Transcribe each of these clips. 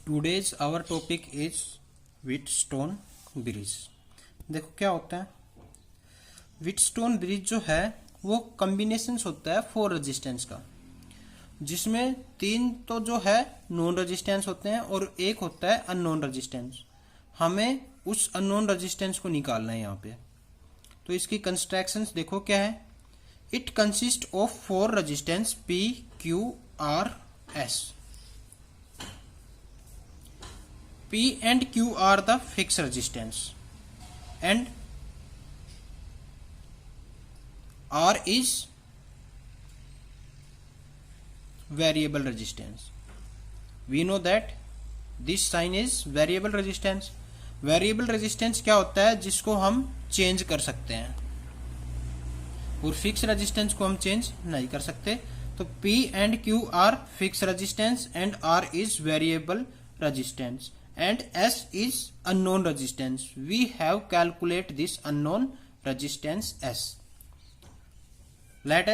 Today's our topic is Wheatstone bridge. देखो क्या होता है, व्हीटस्टोन ब्रिज जो है वो कॉम्बिनेशन होता है 4 रेजिस्टेंस का, जिसमें 3 तो जो है नॉन रेजिस्टेंस होते हैं और एक होता है अननोन रेजिस्टेंस। हमें उस अननोन रेजिस्टेंस को निकालना है यहाँ पे। तो इसकी कंस्ट्रक्शंस देखो क्या है। It consist of 4 resistance P, Q, R, S. P and Q are the fixed resistance and R is variable resistance. We know that this sign is variable resistance. Variable resistance क्या होता है, जिसको हम change कर सकते हैं, और fix resistance को हम चेंज नहीं कर सकते। तो P and Q are fixed resistance and R is variable resistance and S is unknown resistance. We have calculate this unknown resistance S. Let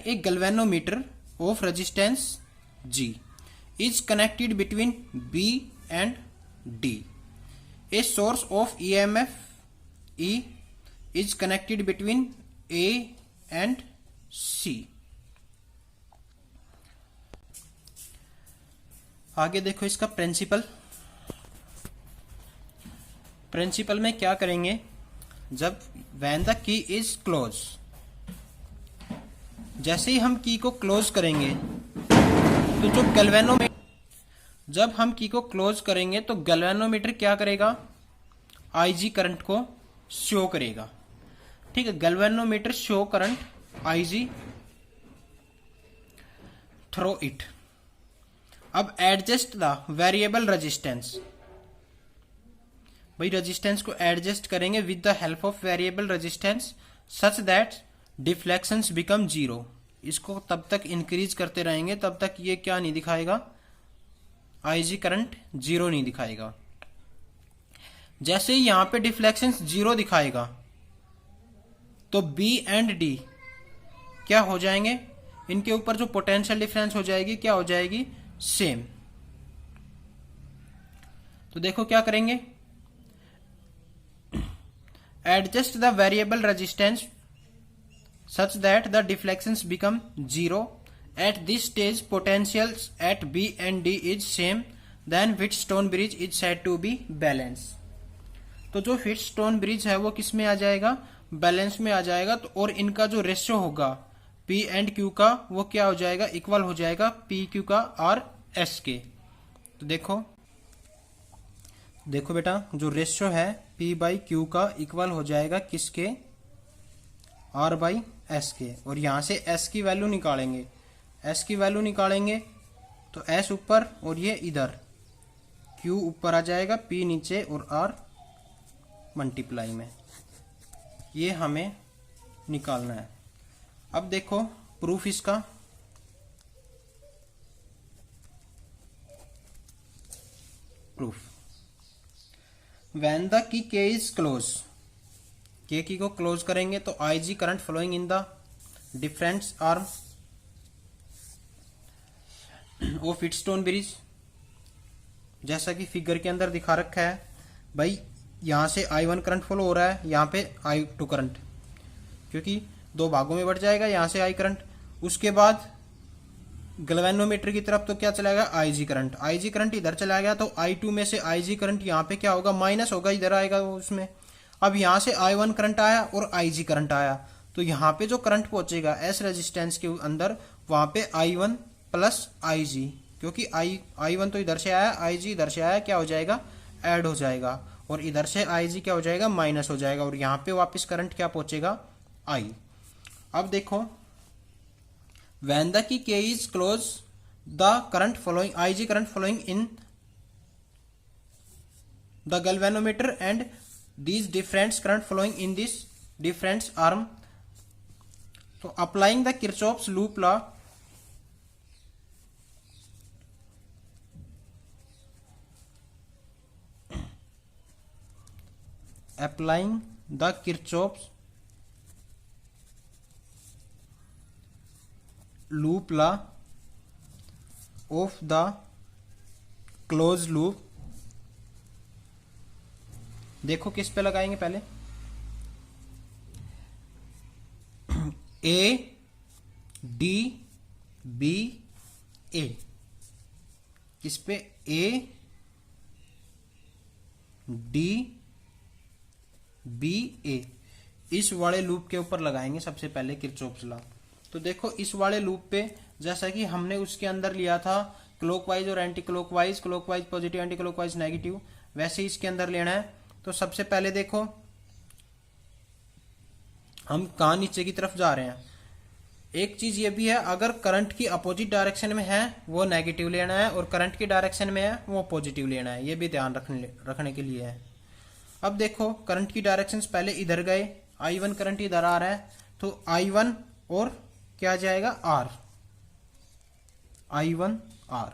a galvanometer of resistance G is connected between B and D. A source of EMF E is connected between A and C. आगे देखो इसका principal में क्या करेंगे। जब when the की is close, जैसे ही हम की को क्लोज करेंगे तो जो गैल्वेनोमीटर, जब हम की को क्लोज करेंगे तो गैल्वेनोमीटर क्या करेगा, आईजी करंट को शो करेगा। ठीक है, galvanometer show current IG through it. अब एडजस्ट द वेरिएबल रेजिस्टेंस, भाई रेजिस्टेंस को एडजस्ट करेंगे with the help of variable resistance such that deflections become 0। इसको तब तक इंक्रीज करते रहेंगे तब तक ये क्या नहीं दिखाएगा, आईजी करंट 0 नहीं दिखाएगा। जैसे ही यहां पे डिफ्लेक्शंस 0 दिखाएगा तो B एंड D क्या हो जाएंगे, इनके ऊपर जो पोटेंशियल डिफरेंस हो जाएगी क्या हो जाएगी, सेम। तो देखो क्या करेंगे, adjust the variable resistance such that the deflections become 0। At this stage potentials at B and D is same, then Wheatstone bridge is said to be balance. तो जो व्हीटस्टोन ब्रिज है वो किस में आ जाएगा, बैलेंस में आ जाएगा। तो और इनका जो रेशियो होगा P एंड Q का वो क्या हो जाएगा, इक्वल हो जाएगा P Q का और S के। तो देखो बेटा, जो रेशियो है P बाई Q का इक्वल हो जाएगा किसके, R बाई S के। और यहां से S की वैल्यू निकालेंगे, S की वैल्यू निकालेंगे तो S ऊपर और ये इधर, Q ऊपर आ जाएगा, P नीचे और R मल्टीप्लाई में। ये हमें निकालना है। अब देखो प्रूफ इसका, proof when the key K is close, K key को क्लोज करेंगे तो IG current flowing in the difference arm of Wheatstone bridge, जैसा कि फिगर के अंदर दिखा रखा है। भाई यहां से I1 करंट फ्लो हो रहा है, यहां पे I2 करंट, क्योंकि 2 भागों में बढ़ जाएगा, यहां से I करंट। उसके बाद गैल्वेनोमीटर की तरफ तो क्या चलाएगा, IG करंट। IG करंट इधर चला गया तो I2 में से IG करंट यहाँ पे क्या होगा, माइनस होगा, इधर आएगा उसमें। अब यहाँ से I1 करंट आया और IG करंट आया, तो यहाँ पे जो करंट पहुंचेगा S रेजिस्टेंस के अंदर, वहां पे I1 प्लस IG, क्योंकि I1 तो इधर से आया, IG इधर से आया, क्या हो जाएगा, ऐड हो जाएगा, और इधर से IG क्या हो जाएगा, माइनस हो जाएगा, और यहाँ पे वापस करंट क्या पहुंचेगा, I। अब देखो when the key K is close, the current flowing IG current flowing in the galvanometer and these difference current flowing in this difference arm. So applying the Kirchhoff's loop law, applying the Kirchhoff's loop law of the close loop, देखो किस पे लगाएंगे पहले, A D B ए, किस पे, A D B ए, इस वाले loop के ऊपर लगाएंगे सबसे पहले किरचॉफ्स लॉ। तो देखो इस वाले लूप पे जैसा कि हमने उसके अंदर लिया था क्लॉकवाइज और anti clockwise, clockwise positive anti clockwise negative, वैसे ही इसके अंदर लेना है। तो सबसे पहले देखो हम कहां नीचे की तरफ जा रहे हैं। एक चीज ये भी है, अगर करंट की अपोजिट डायरेक्शन में है वो नेगेटिव लेना है और करंट की डायरेक्शन में है वो पॉजिटिव लेना है, ये भी ध्यान रखने के लिए है। अब देखो करंट की डायरेक्शन पहले इधर गए, I1 करंट इधर आ रहा है, तो I1 और क्या जाएगा R, I1 R।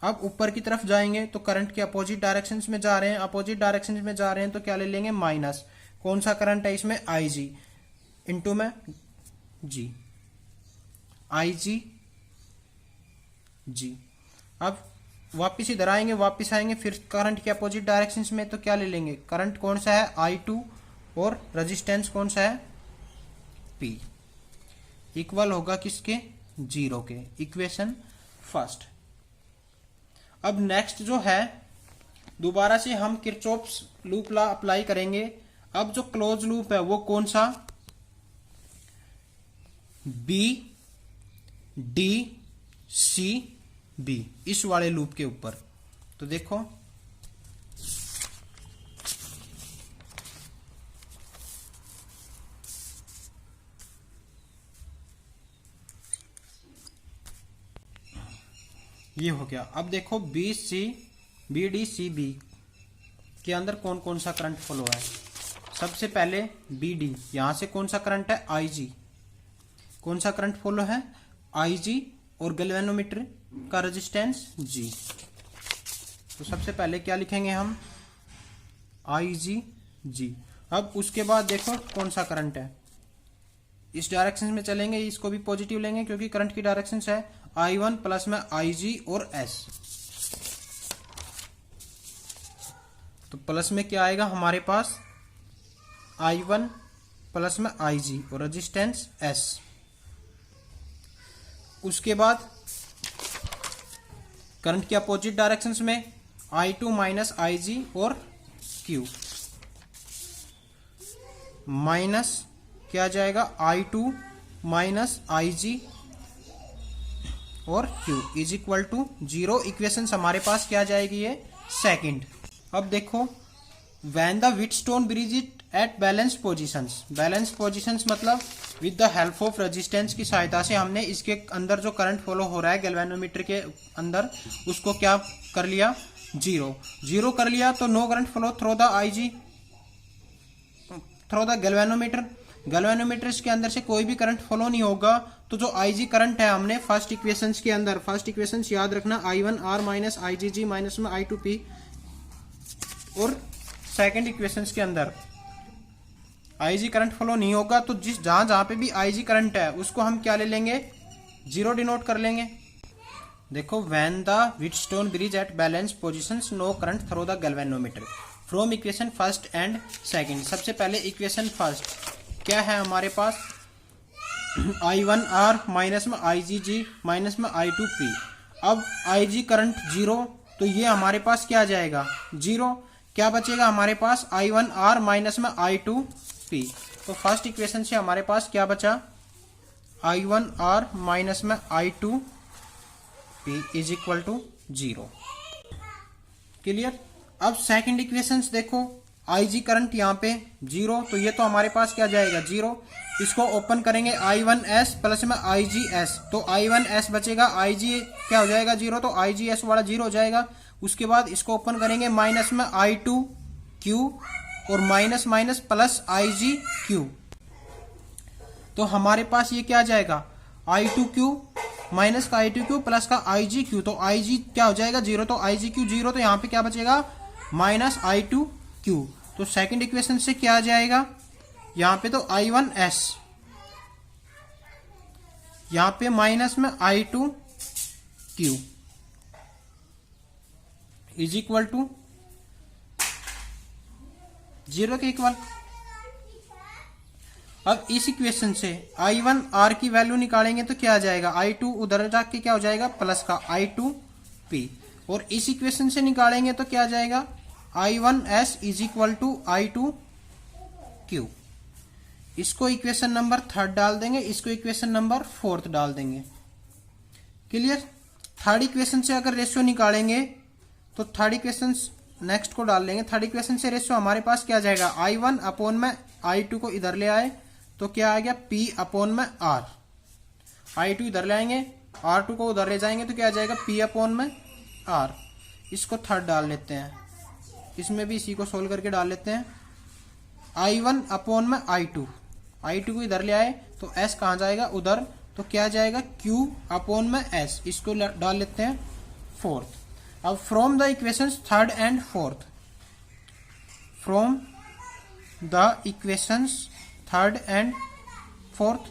अब ऊपर की तरफ जाएंगे तो करंट के अपोजिट डायरेक्शन में जा रहे हैं, अपोजिट डायरेक्शन में जा रहे हैं तो क्या ले लेंगे, माइनस, कौन सा करंट है इसमें, IG इंटू में G, IG G। अब वापिस इधर आएंगे, वापिस आएंगे फिर करंट के अपोजिट डायरेक्शन में, तो क्या ले लेंगे, करंट कौन सा है, I2 और रेजिस्टेंस कौन सा है, P, इक्वल होगा किसके, 0 के, इक्वेशन फर्स्ट। अब नेक्स्ट जो है दोबारा से हम किरचॉफ्स लूप लॉ अप्लाई करेंगे। अब जो क्लोज लूप है वो कौन सा, B D C B, इस वाले लूप के ऊपर। तो देखो ये हो गया। अब देखो बी डी सी बी के अंदर कौन कौन सा करंट फ्लो है। सबसे पहले बी डी, यहां से कौन सा करंट है, आई जी, कौन सा करंट फ्लो है, आई जी, और गैल्वेनोमीटर का रेजिस्टेंस जी। तो सबसे पहले क्या लिखेंगे हम, आई जी जी। अब उसके बाद देखो कौन सा करंट है, इस डायरेक्शन में चलेंगे, इसको भी पॉजिटिव लेंगे क्योंकि करंट की डायरेक्शन है I1 प्लस में IG और S। तो प्लस में क्या आएगा हमारे पास, I1 प्लस में IG और रेजिस्टेंस S। उसके बाद करंट के अपोजिट डायरेक्शंस में I2 माइनस IG और Q, माइनस क्या जाएगा, I2 माइनस IG और Q is equal to 0। Equation हमारे पास क्या जाएगी, ये सेकंड। अब देखो when the Wheatstone bridge it at balance positions, balance positions मतलब with the help of resistance की सहायता से हमने इसके अंदर जो करंट फ्लो हो रहा है गैल्वेनोमीटर के अंदर उसको क्या कर लिया, 0 कर लिया। तो no current flow through the IG, through the galvanometer, galvanometer के अंदर से कोई भी करंट फ्लो नहीं होगा। तो जो IG करंट है हमने फर्स्ट इक्वेशंस के अंदर, फर्स्ट इक्वेशंस याद रखना, I1 R minus IgG minus में I2 P, और सेकंड इक्वेशंस के अंदर IG करंट फ्लो नहीं होगा। तो जिस जहां जहां पे भी IG करंट है उसको हम क्या ले लेंगे, 0 डिनोट कर लेंगे। देखो when the Wheatstone bridge at balance positions no current through the galvanometer, from equation first and second. सबसे पहले इक्वेशन फर्स्ट क्या है हमारे पास, I1 R माइनस में IgG माइनस में I2 P। अब IG करंट 0, तो ये हमारे पास क्या जाएगा, 0। क्या बचेगा हमारे पास, I1 R माइनस में I2 P। तो फर्स्ट इक्वेशन से हमारे पास क्या बचा, I1 R माइनस में I2 P is equal to 0। Clear. अब सेकंड इक्वेशन देखो, IG करंट यहाँ पे 0, तो ये तो हमारे पास क्या जाएगा, 0। इसको ओपन करेंगे I1S प्लस में IGS, तो I1S बचेगा, IG क्या हो जाएगा 0, तो IGS वाला 0 हो जाएगा। उसके बाद इसको ओपन करेंगे माइनस में I2Q और माइनस माइनस प्लस IGQ, तो हमारे पास ये क्या जाएगा, I2Q माइनस का I2Q प्लस का IGQ, तो IG क्या हो जाएगा 0, तो IGQ 0, तो यहाँ पे क्या बचेगा माइनस I2Q। तो सेकंड इक्वेशन से क्या आ जाएगा, यहाँ पे तो I1S, यहाँ पे माइनस में I2Q, इज इक्वल टू 0 के इक्वल। अब इस इक्वेशन से I1 R की वैल्यू निकालेंगे तो क्या आ जाएगा, I2 उधर जाके क्या हो जाएगा प्लस का I2 P, और इस इक्वेशन से निकालेंगे तो क्या आ जाएगा I1S is equal to I2 Q। इसको इक्वेशन नंबर 3 डाल देंगे, इसको इक्वेशन नंबर 4 डाल देंगे। क्लियर। थर्ड इक्वेशन से अगर रेशियो निकालेंगे तो थर्ड इक्वेशन नेक्स्ट को डाल लेंगे। थर्ड इक्वेशन से रेशियो हमारे पास क्या आ जाएगा, I1 अपॉन में I2 को इधर ले आए तो क्या आ गया P अपॉन में R। I2 इधर ले आएंगे, R2 को उधर ले जाएंगे तो क्या आ जाएगा P अपॉन में R। इसको थर्ड डाल लेते हैं, इसमें भी इसी को सोल्व करके डाल लेते हैं। I1 अपॉन में I2 को इधर ले आए तो S कहाँ जाएगा उधर, तो क्या जाएगा Q अपॉन में S। इसको डाल लेते हैं 4th। अब from the equations 3rd and 4th, from the equations 3rd and 4th,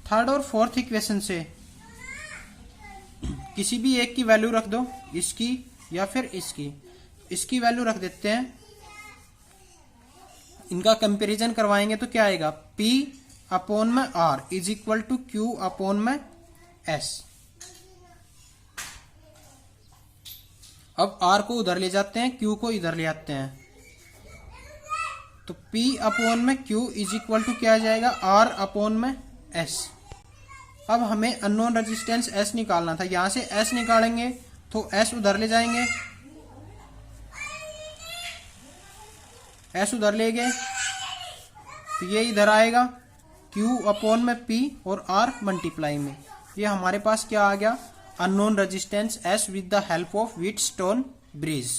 3rd और 4th इक्वेशन से किसी भी एक की वैल्यू रख दो, इसकी या फिर इसकी वैल्यू रख देते हैं। इनका कंपैरिजन करवाएंगे तो क्या आएगा, P अपॉन में R is equal to Q upon में S। अब R को उधर ले जाते हैं, Q को इधर ले आते हैं, तो P अपॉन में Q इज इक्वल टू क्या आ जाएगा R अपॉन में S। अब हमें अननोन रेजिस्टेंस S निकालना था, यहां से S निकालेंगे तो S उधर ले जाएंगे, S उधर ले गए तो ये इधर आएगा Q अपॉन में P और R मल्टीप्लाई में। ये हमारे पास क्या आ गया, unknown resistance S with the help of Wheatstone bridge.